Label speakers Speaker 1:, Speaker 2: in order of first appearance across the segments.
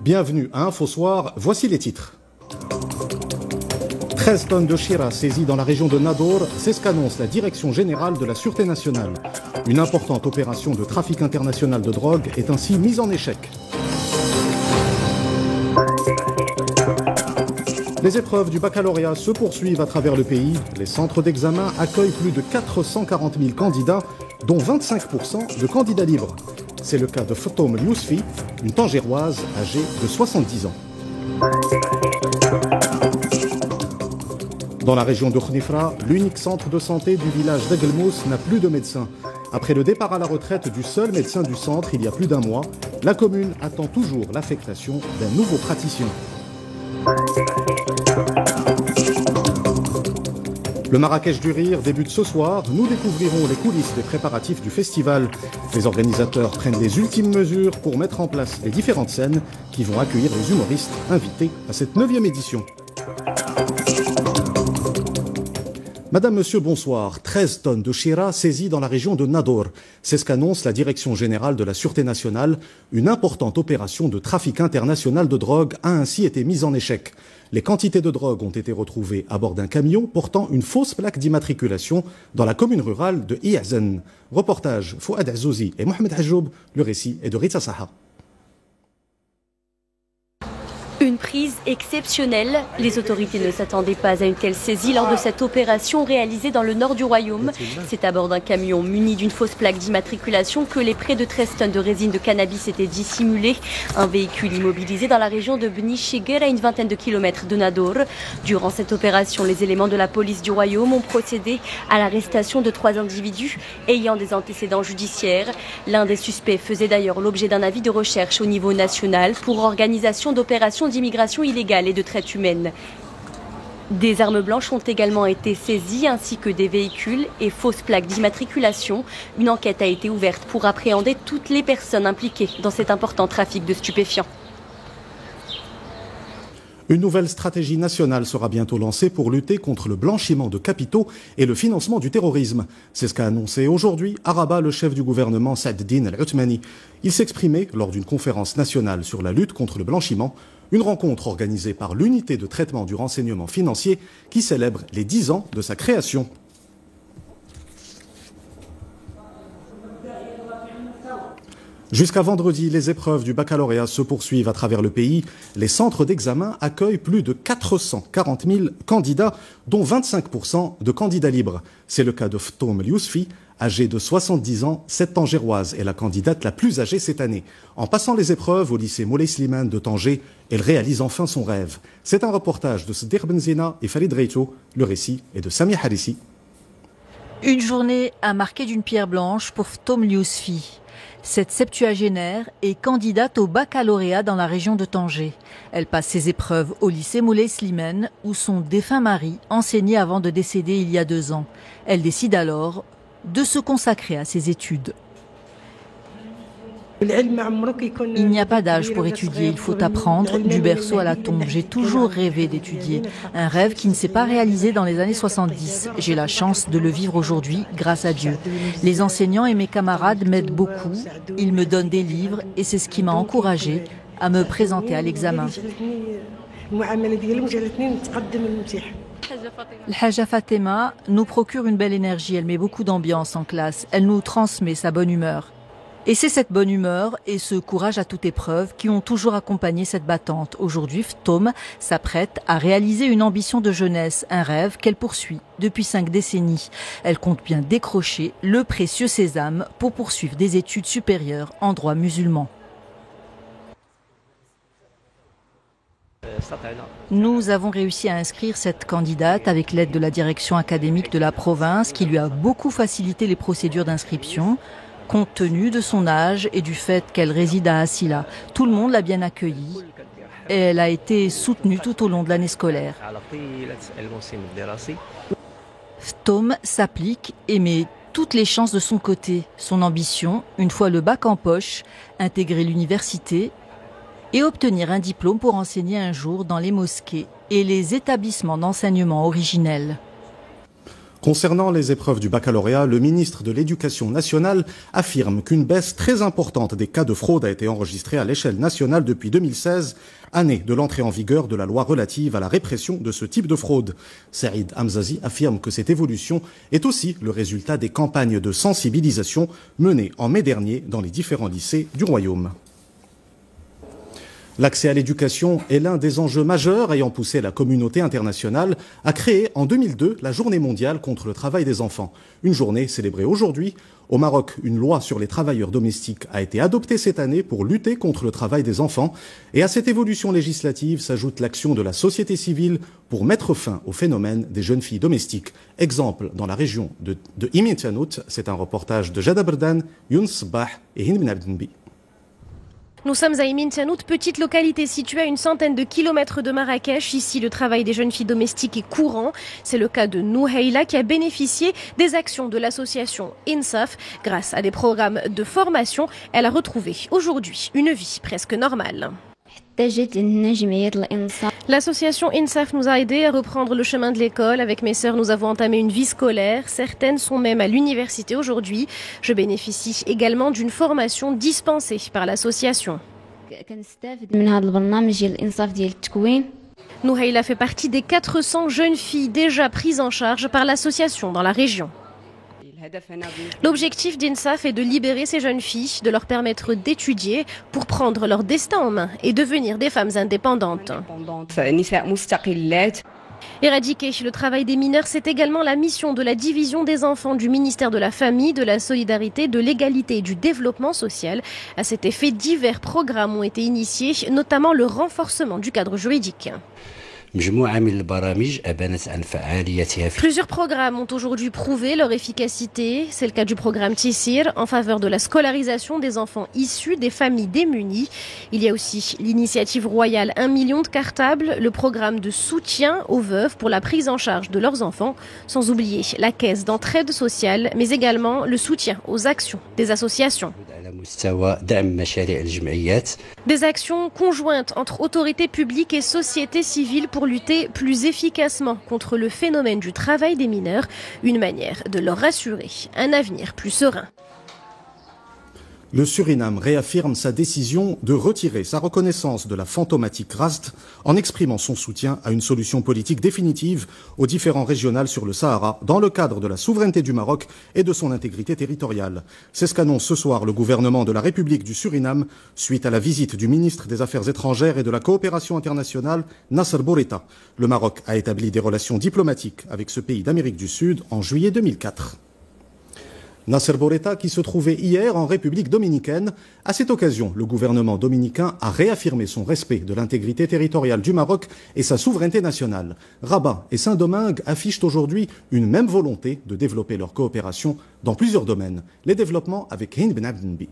Speaker 1: Bienvenue à InfoSoir, voici les titres. 13 tonnes de Shira saisies dans la région de Nador, c'est ce qu'annonce la Direction Générale de la Sûreté Nationale. Une importante opération de trafic international de drogue est ainsi mise en échec. Les épreuves du baccalauréat se poursuivent à travers le pays. Les centres d'examen accueillent plus de 440 000 candidats, dont 25% de candidats libres. C'est le cas de Ftoum Yousfi, une Tangéroise âgée de 70 ans. Dans la région de Khnifra, l'unique centre de santé du village d'Agelmous n'a plus de médecin. Après le départ à la retraite du seul médecin du centre il y a plus d'un mois, la commune attend toujours l'affectation d'un nouveau praticien. Le Marrakech du Rire débute ce soir. Nous découvrirons les coulisses des préparatifs du festival. Les organisateurs prennent les ultimes mesures pour mettre en place les différentes scènes qui vont accueillir les humoristes invités à cette 9e édition. Madame, Monsieur, bonsoir. 13 tonnes de Shira saisies dans la région de Nador. C'est ce qu'annonce la Direction Générale de la Sûreté Nationale. Une importante opération de trafic international de drogue a ainsi été mise en échec. Les quantités de drogue ont été retrouvées à bord d'un camion portant une fausse plaque d'immatriculation dans la commune rurale de Iazen. Reportage Fouad Azouzi et Mohamed Hajoub. Le récit est de Rita Saha.
Speaker 2: Une prise exceptionnelle. Les autorités ne s'attendaient pas à une telle saisie lors de cette opération réalisée dans le nord du royaume. C'est à bord d'un camion muni d'une fausse plaque d'immatriculation que les près de 13 tonnes de résine de cannabis étaient dissimulées. Un véhicule immobilisé dans la région de Bni Cheguer à une vingtaine de kilomètres de Nador. Durant cette opération, les éléments de la police du royaume ont procédé à l'arrestation de 3 individus ayant des antécédents judiciaires. L'un des suspects faisait d'ailleurs l'objet d'un avis de recherche au niveau national pour organisation d'opérations d'immigration illégale et de traite humaine. Des armes blanches ont également été saisies ainsi que des véhicules et fausses plaques d'immatriculation. Une enquête a été ouverte pour appréhender toutes les personnes impliquées dans cet important trafic de stupéfiants.
Speaker 1: Une nouvelle stratégie nationale sera bientôt lancée pour lutter contre le blanchiment de capitaux et le financement du terrorisme. C'est ce qu'a annoncé aujourd'hui à Rabat le chef du gouvernement Saad Din Al-Uthmani. Il s'exprimait lors d'une conférence nationale sur la lutte contre le blanchiment, une rencontre organisée par l'unité de traitement du renseignement financier qui célèbre les 10 ans de sa création. Jusqu'à vendredi, les épreuves du baccalauréat se poursuivent à travers le pays. Les centres d'examen accueillent plus de 440 000 candidats, dont 25% de candidats libres. C'est le cas de Ftoum Yousfi, âgée de 70 ans. Cette Tangéroise est la candidate la plus âgée cette année. En passant les épreuves au lycée Moulay Slimane de Tanger, elle réalise enfin son rêve. C'est un reportage de Sdir Benzina et Farid Reito. Le récit est de Sami Harissi.
Speaker 3: Une journée à marquer d'une pierre blanche pour Ftoum Yousfi. Cette septuagénaire est candidate au baccalauréat dans la région de Tanger. Elle passe ses épreuves au lycée Moulay Slimane où son défunt mari enseignait avant de décéder il y a 2 ans. Elle décide alors de se consacrer à ses études. Il n'y a pas d'âge pour étudier, il faut apprendre du berceau à la tombe. J'ai toujours rêvé d'étudier, un rêve qui ne s'est pas réalisé dans les années 70. J'ai la chance de le vivre aujourd'hui, grâce à Dieu. Les enseignants et mes camarades m'aident beaucoup, ils me donnent des livres et c'est ce qui m'a encouragée à me présenter à l'examen. L'Haja Fatema nous procure une belle énergie, elle met beaucoup d'ambiance en classe, elle nous transmet sa bonne humeur. Et c'est cette bonne humeur et ce courage à toute épreuve qui ont toujours accompagné cette battante. Aujourd'hui, Ftoum s'apprête à réaliser une ambition de jeunesse, un rêve qu'elle poursuit depuis 5 décennies. Elle compte bien décrocher le précieux sésame pour poursuivre des études supérieures en droit musulman. Nous avons réussi à inscrire cette candidate avec l'aide de la direction académique de la province qui lui a beaucoup facilité les procédures d'inscription. Compte tenu de son âge et du fait qu'elle réside à Assila, tout le monde l'a bien accueillie et elle a été soutenue tout au long de l'année scolaire. Ftoum s'applique et met toutes les chances de son côté. Son ambition, une fois le bac en poche, intégrer l'université et obtenir un diplôme pour enseigner un jour dans les mosquées et les établissements d'enseignement originels.
Speaker 1: Concernant les épreuves du baccalauréat, le ministre de l'Éducation nationale affirme qu'une baisse très importante des cas de fraude a été enregistrée à l'échelle nationale depuis 2016, année de l'entrée en vigueur de la loi relative à la répression de ce type de fraude. Saïd Hamzazi affirme que cette évolution est aussi le résultat des campagnes de sensibilisation menées en mai dernier dans les différents lycées du Royaume. L'accès à l'éducation est l'un des enjeux majeurs ayant poussé la communauté internationale à créer en 2002 la Journée mondiale contre le travail des enfants. Une journée célébrée aujourd'hui. Au Maroc, une loi sur les travailleurs domestiques a été adoptée cette année pour lutter contre le travail des enfants. Et à cette évolution législative s'ajoute l'action de la société civile pour mettre fin au phénomène des jeunes filles domestiques. Exemple dans la région de Imin Tianout, c'est un reportage de Jada Berdan, Younes Bah et Hind Ben Abdenbi.
Speaker 4: Nous sommes à Imin Tianout, petite localité située à une centaine de kilomètres de Marrakech. Ici, le travail des jeunes filles domestiques est courant. C'est le cas de Nouhaila qui a bénéficié des actions de l'association INSAF. Grâce à des programmes de formation, elle a retrouvé aujourd'hui une vie presque normale. L'association INSAF nous a aidés à reprendre le chemin de l'école. Avec mes sœurs, nous avons entamé une vie scolaire. Certaines sont même à l'université aujourd'hui. Je bénéficie également d'une formation dispensée par l'association. Nouhaila fait partie des 400 jeunes filles déjà prises en charge par l'association dans la région. L'objectif d'INSAF est de libérer ces jeunes filles, de leur permettre d'étudier pour prendre leur destin en main et devenir des femmes indépendantes. Éradiquer le travail des mineurs, c'est également la mission de la division des enfants du ministère de la Famille, de la Solidarité, de l'Égalité et du Développement social. À cet effet, divers programmes ont été initiés, notamment le renforcement du cadre juridique. Plusieurs programmes ont aujourd'hui prouvé leur efficacité. C'est le cas du programme Tissir en faveur de la scolarisation des enfants issus des familles démunies. Il y a aussi l'initiative royale 1 million de cartables, le programme de soutien aux veuves pour la prise en charge de leurs enfants, sans oublier la caisse d'entraide sociale, mais également le soutien aux actions des associations. Des actions conjointes entre autorités publiques et sociétés civiles pour lutter plus efficacement contre le phénomène du travail des mineurs, une manière de leur assurer un avenir plus serein.
Speaker 1: Le Suriname réaffirme sa décision de retirer sa reconnaissance de la fantomatique Rast en exprimant son soutien à une solution politique définitive aux différends régionaux sur le Sahara dans le cadre de la souveraineté du Maroc et de son intégrité territoriale. C'est ce qu'annonce ce soir le gouvernement de la République du Suriname suite à la visite du ministre des Affaires étrangères et de la coopération internationale, Nasser Bourita. Le Maroc a établi des relations diplomatiques avec ce pays d'Amérique du Sud en juillet 2004. Nasser Bourita qui se trouvait hier en République dominicaine. À cette occasion, le gouvernement dominicain a réaffirmé son respect de l'intégrité territoriale du Maroc et sa souveraineté nationale. Rabat et Saint-Domingue affichent aujourd'hui une même volonté de développer leur coopération dans plusieurs domaines. Les développements avec Hind Ben Abdenbi.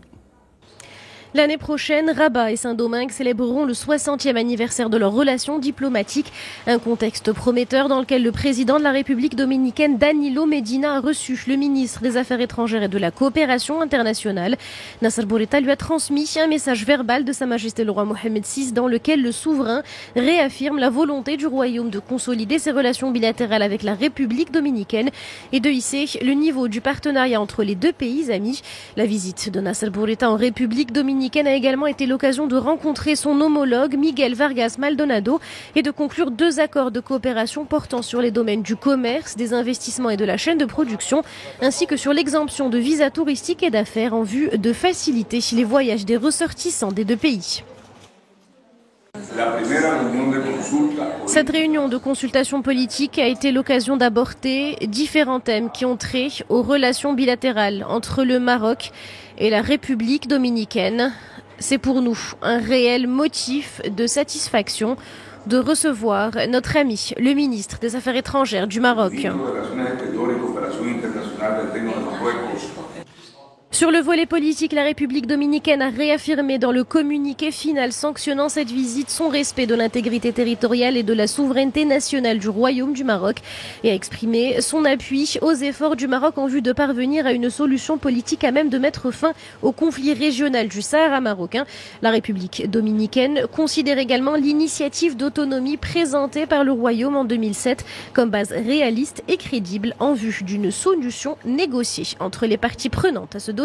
Speaker 4: L'année prochaine, Rabat et Saint-Domingue célébreront le 60e anniversaire de leurs relations diplomatiques. Un contexte prometteur dans lequel le président de la République dominicaine, Danilo Medina, a reçu le ministre des Affaires étrangères et de la coopération internationale. Nasser Bourita lui a transmis un message verbal de Sa Majesté le roi Mohammed VI dans lequel le souverain réaffirme la volonté du royaume de consolider ses relations bilatérales avec la République dominicaine et de hisser le niveau du partenariat entre les deux pays amis. La visite de Nasser Bourita en République dominicaine a également été l'occasion de rencontrer son homologue Miguel Vargas Maldonado et de conclure 2 accords de coopération portant sur les domaines du commerce, des investissements et de la chaîne de production, ainsi que sur l'exemption de visas touristiques et d'affaires en vue de faciliter les voyages des ressortissants des deux pays. Cette réunion de consultation politique a été l'occasion d'aborder différents thèmes qui ont trait aux relations bilatérales entre le Maroc et la République dominicaine. C'est pour nous un réel motif de satisfaction de recevoir notre ami, le ministre des Affaires étrangères du Maroc. Sur le volet politique, la République dominicaine a réaffirmé dans le communiqué final sanctionnant cette visite son respect de l'intégrité territoriale et de la souveraineté nationale du Royaume du Maroc et a exprimé son appui aux efforts du Maroc en vue de parvenir à une solution politique à même de mettre fin au conflit régional du Sahara marocain. La République dominicaine considère également l'initiative d'autonomie présentée par le Royaume en 2007 comme base réaliste et crédible en vue d'une solution négociée entre les parties prenantes à ce dossier.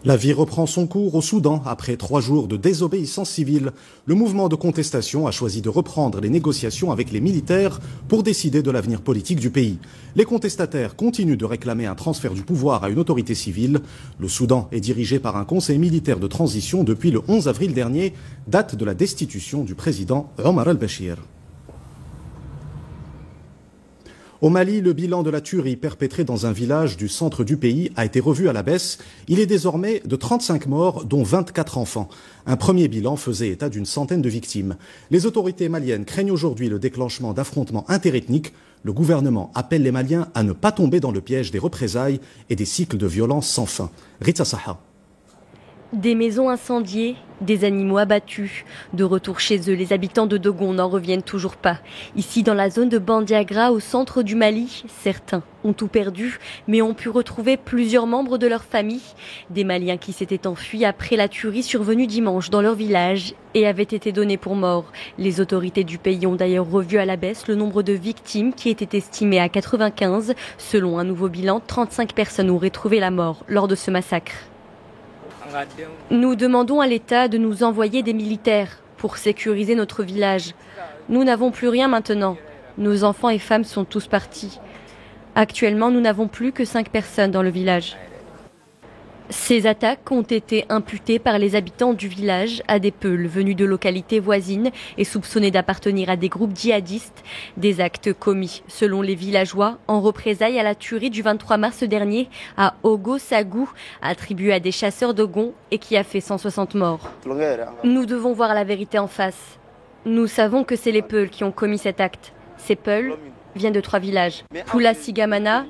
Speaker 1: La vie reprend son cours au Soudan après 3 jours de désobéissance civile. Le mouvement de contestation a choisi de reprendre les négociations avec les militaires pour décider de l'avenir politique du pays. Les contestataires continuent de réclamer un transfert du pouvoir à une autorité civile. Le Soudan est dirigé par un conseil militaire de transition depuis le 11 avril dernier, date de la destitution du président Omar al-Bashir. Au Mali, le bilan de la tuerie perpétrée dans un village du centre du pays a été revu à la baisse. Il est désormais de 35 morts, dont 24 enfants. Un premier bilan faisait état d'une centaine de victimes. Les autorités maliennes craignent aujourd'hui le déclenchement d'affrontements interethniques. Le gouvernement appelle les Maliens à ne pas tomber dans le piège des représailles et des cycles de violence sans fin. Ritsa Saha.
Speaker 2: Des maisons incendiées, des animaux abattus. De retour chez eux, les habitants de Dogon n'en reviennent toujours pas. Ici, dans la zone de Bandiagra, au centre du Mali, certains ont tout perdu, mais ont pu retrouver plusieurs membres de leur famille. Des Maliens qui s'étaient enfuis après la tuerie survenue dimanche dans leur village et avaient été donnés pour morts. Les autorités du pays ont d'ailleurs revu à la baisse le nombre de victimes qui était estimé à 95. Selon un nouveau bilan, 35 personnes auraient trouvé la mort lors de ce massacre. Nous demandons à l'État de nous envoyer des militaires pour sécuriser notre village. Nous n'avons plus rien maintenant. Nos enfants et femmes sont tous partis. Actuellement, nous n'avons plus que 5 personnes dans le village. Ces attaques ont été imputées par les habitants du village à des Peuls venus de localités voisines et soupçonnés d'appartenir à des groupes djihadistes. Des actes commis, selon les villageois, en représailles à la tuerie du 23 mars dernier à Ogo-Sagou, attribuée à des chasseurs d'Ogon et qui a fait 160 morts. Nous devons voir la vérité en face. Nous savons que c'est les Peuls qui ont commis cet acte. Ces Peuls viennent de 3 villages, Pula Sigamana,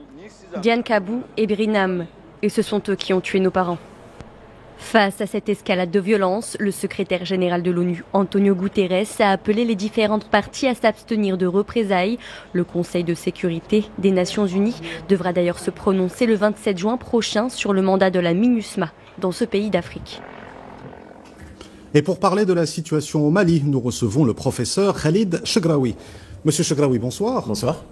Speaker 2: Diankabou et Brinam. Et ce sont eux qui ont tué nos parents. Face à cette escalade de violence, le secrétaire général de l'ONU, Antonio Guterres, a appelé les différentes parties à s'abstenir de représailles. Le Conseil de sécurité des Nations Unies devra d'ailleurs se prononcer le 27 juin prochain sur le mandat de la MINUSMA dans ce pays d'Afrique.
Speaker 1: Et pour parler de la situation au Mali, nous recevons le professeur Khalid Chegraoui. Monsieur Chegraoui, bonsoir.
Speaker 5: Bonsoir.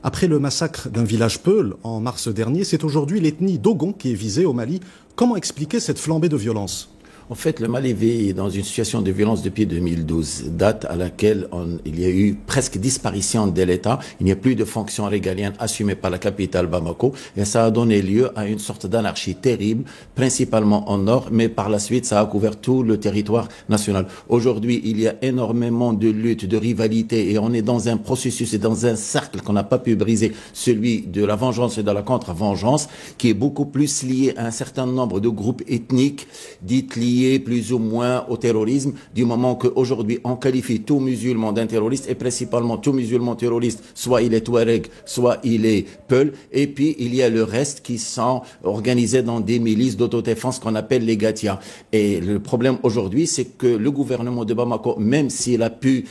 Speaker 1: Après le massacre d'un village Peul en mars dernier, c'est aujourd'hui l'ethnie Dogon qui est visée au Mali. Comment expliquer cette flambée de violence ?
Speaker 5: En fait, le Mali vit dans une situation de violence depuis 2012, date à laquelle il y a eu presque disparition de l'État. Il n'y a plus de fonctions régaliennes assumées par la capitale Bamako. Et ça a donné lieu à une sorte d'anarchie terrible, principalement au nord, mais par la suite, ça a couvert tout le territoire national. Aujourd'hui, il y a énormément de luttes, de rivalités, et on est dans un processus et dans un cercle qu'on n'a pas pu briser, celui de la vengeance et de la contre-vengeance, qui est beaucoup plus lié à un certain nombre de groupes ethniques, dites liés plus ou moins au terrorisme, du moment qu'aujourd'hui on qualifie tout musulman d'un terroriste, et principalement tout musulman terroriste, soit il est Touareg, soit il est Peul, et puis il y a le reste qui sont organisés dans des milices d'autodéfense qu'on appelle les Gatia. Et le problème aujourd'hui, c'est que le gouvernement de Bamako, même s'il a pu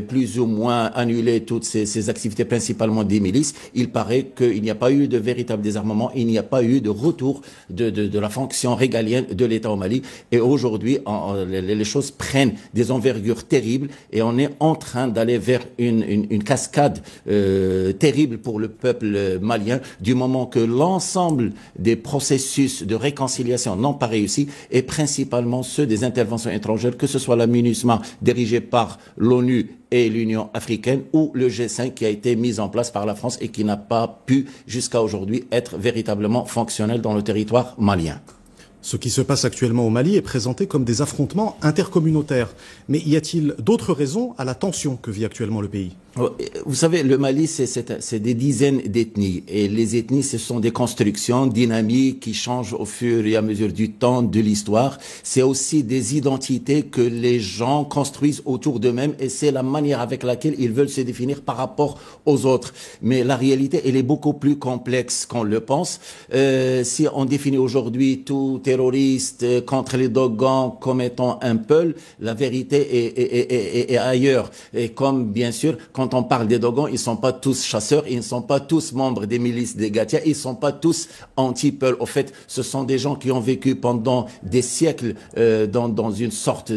Speaker 5: plus ou moins annuler toutes ces activités, principalement des milices, il paraît qu'il n'y a pas eu de véritable désarmement, il n'y a pas eu de retour de la fonction régalienne de l'État au Mali. Et aujourd'hui, les choses prennent des envergures terribles et on est en train d'aller vers une cascade terrible pour le peuple malien, du moment que l'ensemble des processus de réconciliation n'ont pas réussi, et principalement ceux des interventions étrangères, que ce soit la MINUSMA dirigée par l'ONU et l'Union africaine, ou le G5 qui a été mis en place par la France et qui n'a pas pu jusqu'à aujourd'hui être véritablement fonctionnel dans le territoire malien.
Speaker 1: Ce qui se passe actuellement au Mali est présenté comme des affrontements intercommunautaires. Mais y a-t-il d'autres raisons à la tension que vit actuellement le pays ?
Speaker 5: Vous savez, le Mali, c'est des dizaines d'ethnies. Et les ethnies, ce sont des constructions dynamiques qui changent au fur et à mesure du temps, de l'histoire. C'est aussi des identités que les gens construisent autour d'eux-mêmes et c'est la manière avec laquelle ils veulent se définir par rapport aux autres. Mais la réalité, elle est beaucoup plus complexe qu'on le pense. Si on définit aujourd'hui tout terroriste contre les Dogons comme étant un peuple, la vérité est ailleurs. Et comme, bien sûr, quand on parle des Dogons, ils ne sont pas tous chasseurs, ils ne sont pas tous membres des milices des Gatia, ils ne sont pas tous anti-Peul. Au fait, ce sont des gens qui ont vécu pendant des siècles dans une sorte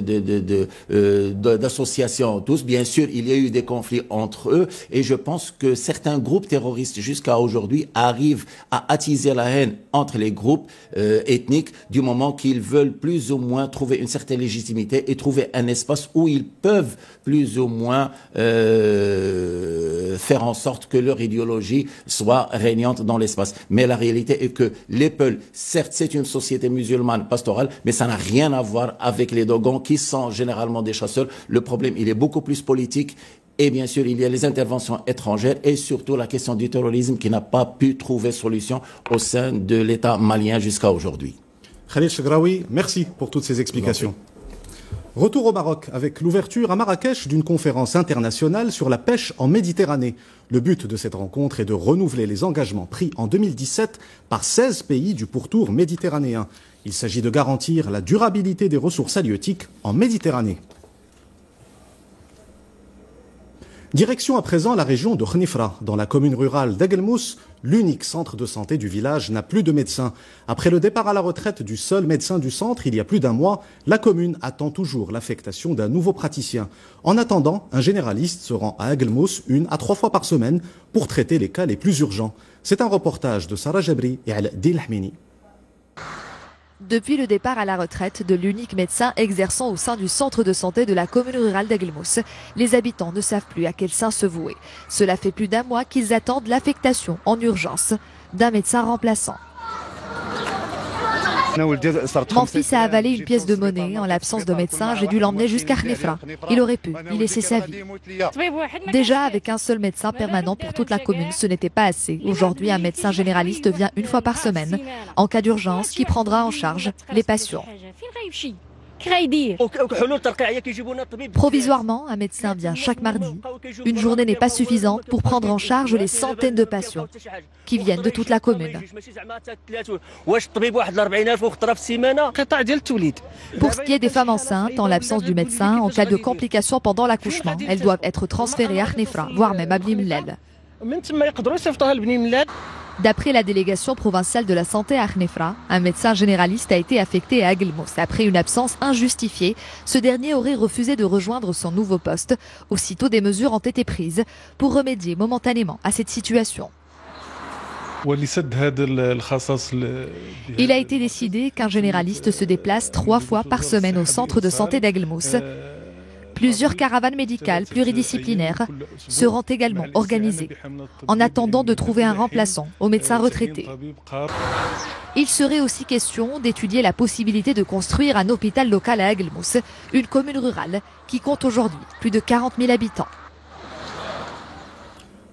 Speaker 5: d'association tous. Bien sûr, il y a eu des conflits entre eux et je pense que certains groupes terroristes jusqu'à aujourd'hui arrivent à attiser la haine entre les groupes ethniques du moment qu'ils veulent plus ou moins trouver une certaine légitimité et trouver un espace où ils peuvent plus ou moins faire en sorte que leur idéologie soit régnante dans l'espace. Mais la réalité est que les Peuls, certes, c'est une société musulmane pastorale, mais ça n'a rien à voir avec les Dogons qui sont généralement des chasseurs. Le problème, il est beaucoup plus politique. Et bien sûr, il y a les interventions étrangères et surtout la question du terrorisme qui n'a pas pu trouver solution au sein de l'État malien jusqu'à aujourd'hui.
Speaker 1: Khalil Chegraoui, merci pour toutes ces explications. Retour au Maroc avec l'ouverture à Marrakech d'une conférence internationale sur la pêche en Méditerranée. Le but de cette rencontre est de renouveler les engagements pris en 2017 par 16 pays du pourtour méditerranéen. Il s'agit de garantir la durabilité des ressources halieutiques en Méditerranée. Direction à présent la région de Khnifra, dans la commune rurale d'Aguelmous. L'unique centre de santé du village n'a plus de médecin. Après le départ à la retraite du seul médecin du centre il y a plus d'un mois, la commune attend toujours l'affectation d'un nouveau praticien. En attendant, un généraliste se rend à Aguelmous 1 à 3 fois par semaine pour traiter les cas les plus urgents. C'est un reportage de Sarah Jabri et Al-Dil Hmini.
Speaker 6: Depuis le départ à la retraite de l'unique médecin exerçant au sein du centre de santé de la commune rurale d'Aguelmous, les habitants ne savent plus à quel saint se vouer. Cela fait plus d'un mois qu'ils attendent l'affectation en urgence d'un médecin remplaçant. Mon fils a avalé une pièce de monnaie. En l'absence de médecin, j'ai dû l'emmener jusqu'à Khnifra. Il aurait pu y laisser sa vie. Déjà, avec un seul médecin permanent pour toute la commune, ce n'était pas assez. Aujourd'hui, un médecin généraliste vient 1 fois par semaine, en cas d'urgence, qui prendra en charge les patients. Provisoirement, un médecin vient chaque mardi. Une journée n'est pas suffisante pour prendre en charge les centaines de patients qui viennent de toute la commune. Pour ce qui est des femmes enceintes, en l'absence du médecin, en cas de complications pendant l'accouchement, elles doivent être transférées à Khnifra, voire même à Bni Mellal. D'après la délégation provinciale de la santé à Khnifra, un médecin généraliste a été affecté à Aguelmous. Après une absence injustifiée, ce dernier aurait refusé de rejoindre son nouveau poste. Aussitôt, des mesures ont été prises pour remédier momentanément à cette situation. Il a été décidé qu'un généraliste se déplace 3 fois par semaine au centre de santé d'Aguelmous. Plusieurs caravanes médicales pluridisciplinaires seront également organisées, en attendant de trouver un remplaçant aux médecins retraités. Il serait aussi question d'étudier la possibilité de construire un hôpital local à Aguelmous, une commune rurale qui compte aujourd'hui plus de 40 000 habitants.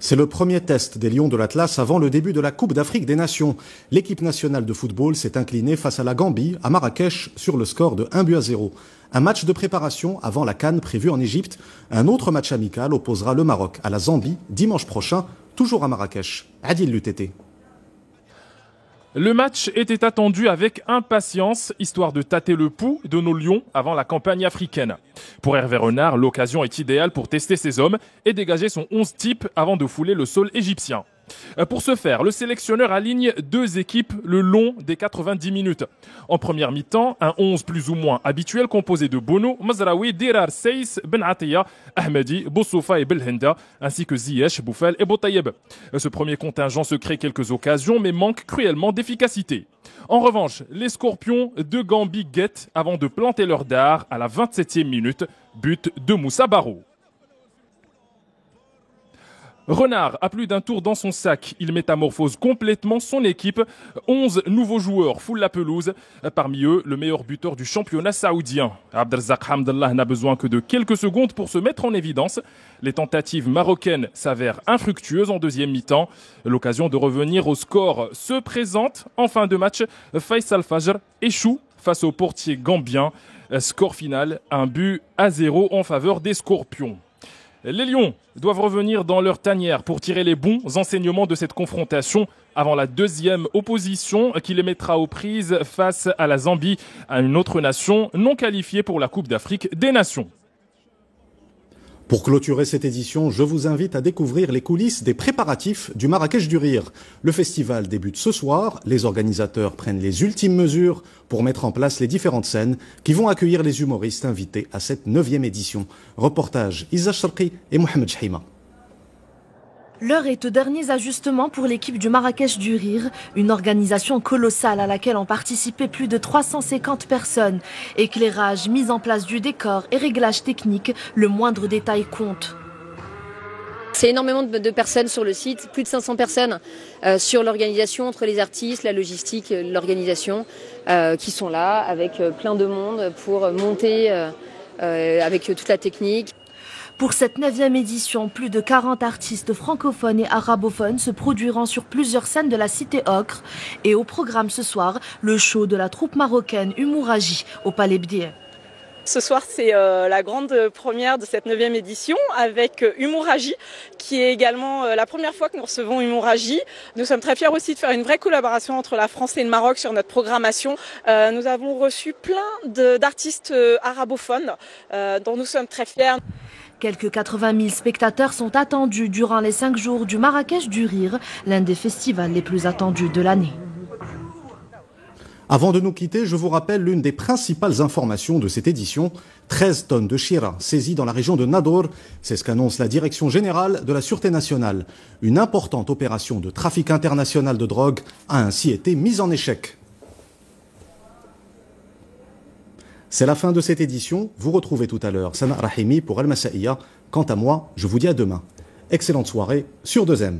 Speaker 1: C'est le premier test des Lions de l'Atlas avant le début de la Coupe d'Afrique des Nations. L'équipe nationale de football s'est inclinée face à la Gambie à Marrakech sur le score de 1-0. Un match de préparation avant la CAN prévue en Égypte. Un autre match amical opposera le Maroc à la Zambie dimanche prochain, toujours à Marrakech. Adil Lutété.
Speaker 7: Le match était attendu avec impatience, histoire de tâter le pouls de nos Lions avant la campagne africaine. Pour Hervé Renard, l'occasion est idéale pour tester ses hommes et dégager son 11 type avant de fouler le sol égyptien. Pour ce faire, le sélectionneur aligne 2 équipes le long des 90 minutes. En première mi-temps, un 11 plus ou moins habituel composé de Bono, Mazraoui, Dirar, Seiss, Ben Atiya, Ahmadi, Boussoufa et Belhenda, ainsi que Ziyech, Boufal et Boutayeb. Ce premier contingent se crée quelques occasions mais manque cruellement d'efficacité. En revanche, les Scorpions de Gambie guettent avant de planter leur dard à la 27e minute, but de Moussa Barrow. Renard a plus d'un tour dans son sac. Il métamorphose complètement son équipe. 11 nouveaux joueurs foulent la pelouse. Parmi eux, le meilleur buteur du championnat saoudien. Abdelrazak Hamdallah n'a besoin que de quelques secondes pour se mettre en évidence. Les tentatives marocaines s'avèrent infructueuses en deuxième mi-temps. L'occasion de revenir au score se présente. En fin de match, Faisal Fajr échoue face au portier gambien. Score final, 1-0 en faveur des Scorpions. Les Lions doivent revenir dans leur tanière pour tirer les bons enseignements de cette confrontation avant la deuxième opposition qui les mettra aux prises face à la Zambie, à une autre nation non qualifiée pour la Coupe d'Afrique des Nations.
Speaker 1: Pour clôturer cette édition, je vous invite à découvrir les coulisses des préparatifs du Marrakech du Rire. Le festival débute ce soir. Les organisateurs prennent les ultimes mesures pour mettre en place les différentes scènes qui vont accueillir les humoristes invités à cette 9e édition. Reportage Isa Sharqi et Mohamed Chahima.
Speaker 8: L'heure est aux derniers ajustements pour l'équipe du Marrakech du Rire, une organisation colossale à laquelle ont participé plus de 350 personnes. Éclairage, mise en place du décor et réglages techniques, le moindre détail compte.
Speaker 9: C'est énormément de personnes sur le site, plus de 500 personnes sur l'organisation, entre les artistes, la logistique, l'organisation, qui sont là avec plein de monde pour monter avec toute la technique.
Speaker 8: Pour cette 9e édition, plus de 40 artistes francophones et arabophones se produiront sur plusieurs scènes de la cité Ocre. Et au programme ce soir, le show de la troupe marocaine Humouraji au Palais Bdié.
Speaker 10: Ce soir, c'est la grande première de cette 9e édition avec Humouraji, qui est également la première fois que nous recevons Humouraji. Nous sommes très fiers aussi de faire une vraie collaboration entre la France et le Maroc sur notre programmation. Nous avons reçu plein d'artistes arabophones dont nous sommes très fiers.
Speaker 8: Quelques 80 000 spectateurs sont attendus durant les 5 jours du Marrakech du Rire, l'un des festivals les plus attendus de l'année.
Speaker 1: Avant de nous quitter, je vous rappelle l'une des principales informations de cette édition. 13 tonnes de Shira saisies dans la région de Nador. C'est ce qu'annonce la Direction générale de la Sûreté nationale. Une importante opération de trafic international de drogue a ainsi été mise en échec. C'est la fin de cette édition. Vous retrouvez tout à l'heure Sana Rahimi pour Al Masaïa. Quant à moi, je vous dis à demain. Excellente soirée sur 2M.